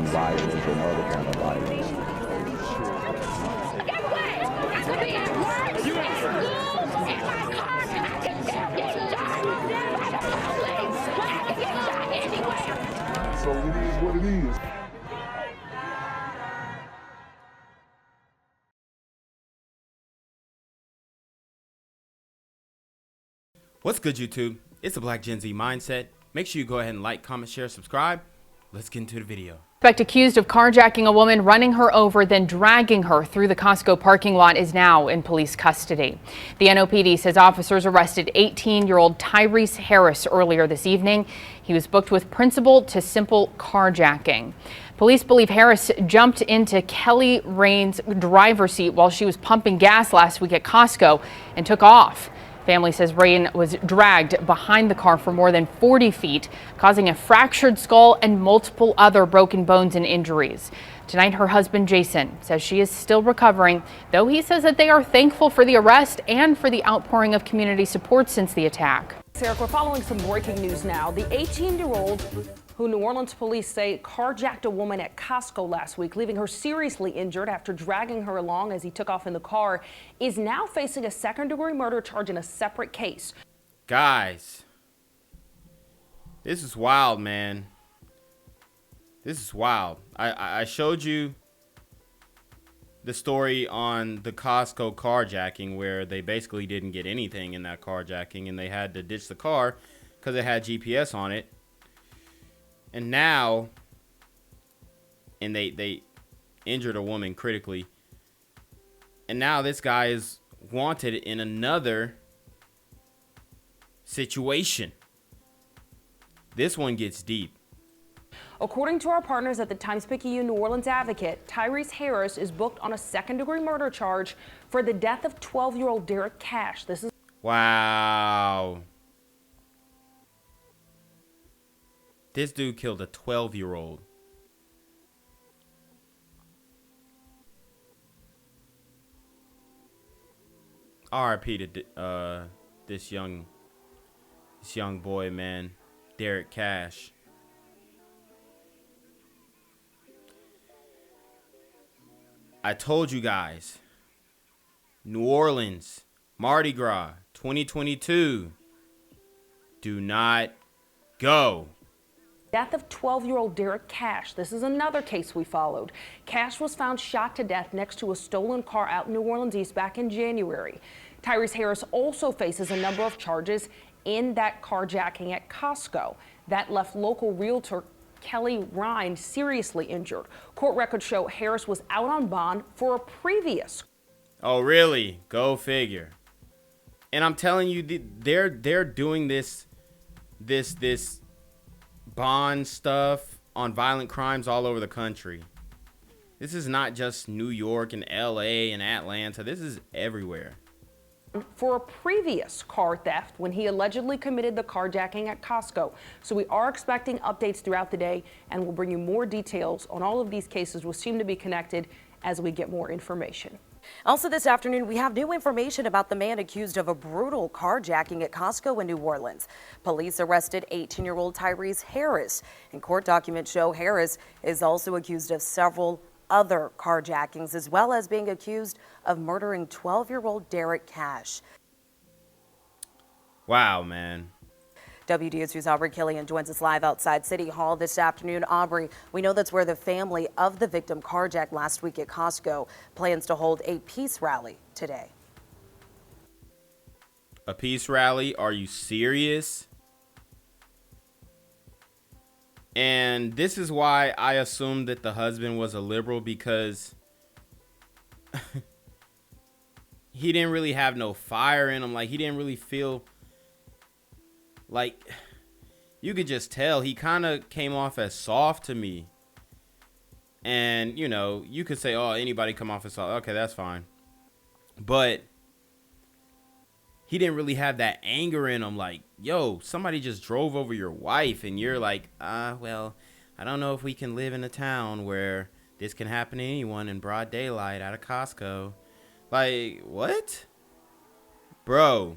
violence and other kind of violence. Get away! I could be at work, at school, in my car, I can still get shot by the police, but I can get shot anywhere. So it is what it is. What's good, YouTube? It's the Black Gen Z Mindset. Make sure you go ahead and like, comment, share, subscribe. Let's get into the video. Suspect accused of carjacking a woman, running her over, then dragging her through the Costco parking lot is now in police custody. The NOPD says officers arrested 18-year-old Tyrese Harris earlier this evening. He was booked with principal to simple carjacking. Police believe Harris jumped into Kelly Rain's driver's seat while she was pumping gas last week at Costco and took off. Family says Rain was dragged behind the car for more than 40 feet, causing a fractured skull and multiple other broken bones and injuries. Tonight, her husband, Jason, says she is still recovering, though he says that they are thankful for the arrest and for the outpouring of community support since the attack. Sarah, we're following some breaking news now. The 18-year-old who New Orleans police say carjacked a woman at Costco last week, leaving her seriously injured after dragging her along as he took off in the car, is now facing a second-degree murder charge in a separate case. Guys, this is wild, man. This is wild. I showed you the story on the Costco carjacking where they basically didn't get anything in that carjacking and they had to ditch the car because it had GPS on it. And now, and they injured a woman critically. And now this guy is wanted in another situation. This one gets deep. According to our partners at the Times-Picayune New Orleans Advocate, Tyrese Harris is booked on a second-degree murder charge for the death of 12-year-old Derrick Cash. This is Wow. This dude killed a 12-year-old. R.I.P. to this young boy, man, Derrick Cash. I told you guys, New Orleans, Mardi Gras 2022. Do not go. death of 12-year-old Derrick Cash. This is another case we followed. Cash was found shot to death next to a stolen car out in New Orleans East back in January. Tyrese Harris also faces a number of charges in that carjacking at Costco. That left local realtor Kelly Rain seriously injured. Court records show Harris was out on bond for a previous. Oh, really? Go figure. And I'm telling you, they're doing this bond stuff on violent crimes all over the country. This is not just New York and LA and Atlanta. This is everywhere. For a previous car theft when he allegedly committed the carjacking at Costco. So we are expecting updates throughout the day, and we'll bring you more details on all of these cases which seem to be connected as we get more information. Also this afternoon, we have new information about the man accused of a brutal carjacking at Costco in New Orleans. Police arrested 18-year-old Tyrese Harris, and court documents show Harris is also accused of several other carjackings, as well as being accused of murdering 12-year-old Derrick Cash. Wow, man. WDSU's Aubrey Killian joins us live outside City Hall this afternoon. Aubrey, we know that's where the family of the victim carjacked last week at Costco plans to hold a peace rally today. A peace rally? Are you serious? And this is why I assumed that the husband was a liberal, because he didn't really have no fire in him. Like, he didn't really feel like, you could just tell he kind of came off as soft to me. And, you know, you could say, oh, anybody come off as soft. Okay, that's fine. But he didn't really have that anger in him. Like, yo, somebody just drove over your wife and you're like, well, I don't know if we can live in a town where this can happen to anyone in broad daylight out of Costco. Like, what? Bro,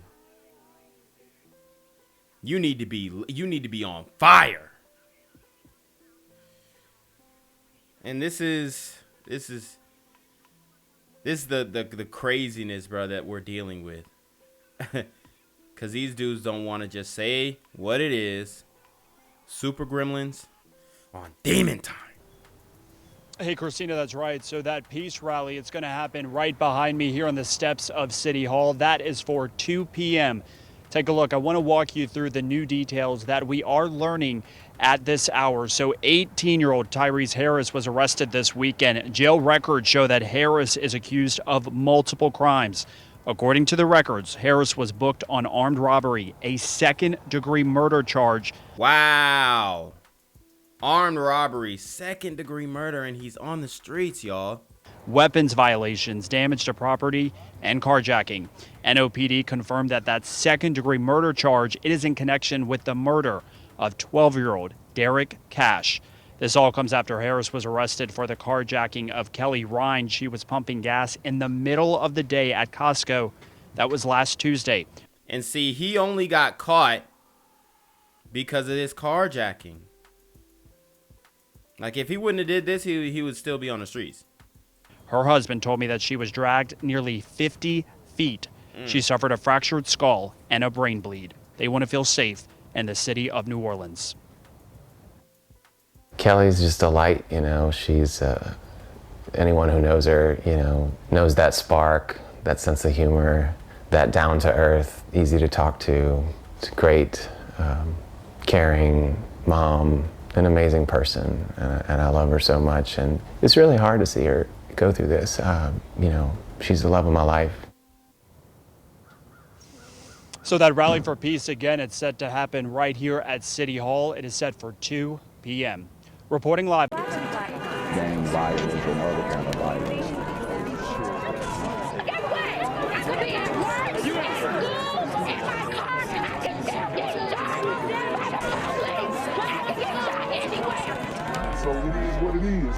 you need to be on fire. And this is the craziness, bro, that we're dealing with. Because these dudes don't want to just say what it is. Super Gremlins on Demon Time. Hey, Christina, that's right. So that peace rally, it's going to happen right behind me here on the steps of City Hall. That is for 2 p.m. Take a look. I want to walk you through the new details that we are learning at this hour. So 18-year-old Tyrese Harris was arrested this weekend. Jail records show that Harris is accused of multiple crimes. According to the records, Harris was booked on armed robbery, a second-degree murder charge. Wow. Armed robbery, second-degree murder, and he's on the streets, y'all. Weapons violations, damage to property, and carjacking. NOPD confirmed that second-degree murder charge, it is in connection with the murder of 12-year-old Derrick Cash. This all comes after Harris was arrested for the carjacking of Kelly Ryan. She was pumping gas in the middle of the day at Costco. That was last Tuesday. And see, he only got caught because of this carjacking. Like, if he wouldn't have did this, he would still be on the streets. Her husband told me that she was dragged nearly 50 feet. She suffered a fractured skull and a brain bleed. They want to feel safe in the city of New Orleans. Kelly's just a light, you know. She's, anyone who knows her, you know, knows that spark, that sense of humor, that down to earth, easy to talk to. It's a great, caring mom, an amazing person, and I love her so much. And it's really hard to see her go through this. You know, she's the love of my life. So that rally for peace, again, it's set to happen right here at City Hall. It is set for 2 p.m. Reporting live. Gang violence and other kind of violence. Guess what? I could be at work, at school, in my car, and I can still get shot by the police. I can get shot anywhere. So it is what it is.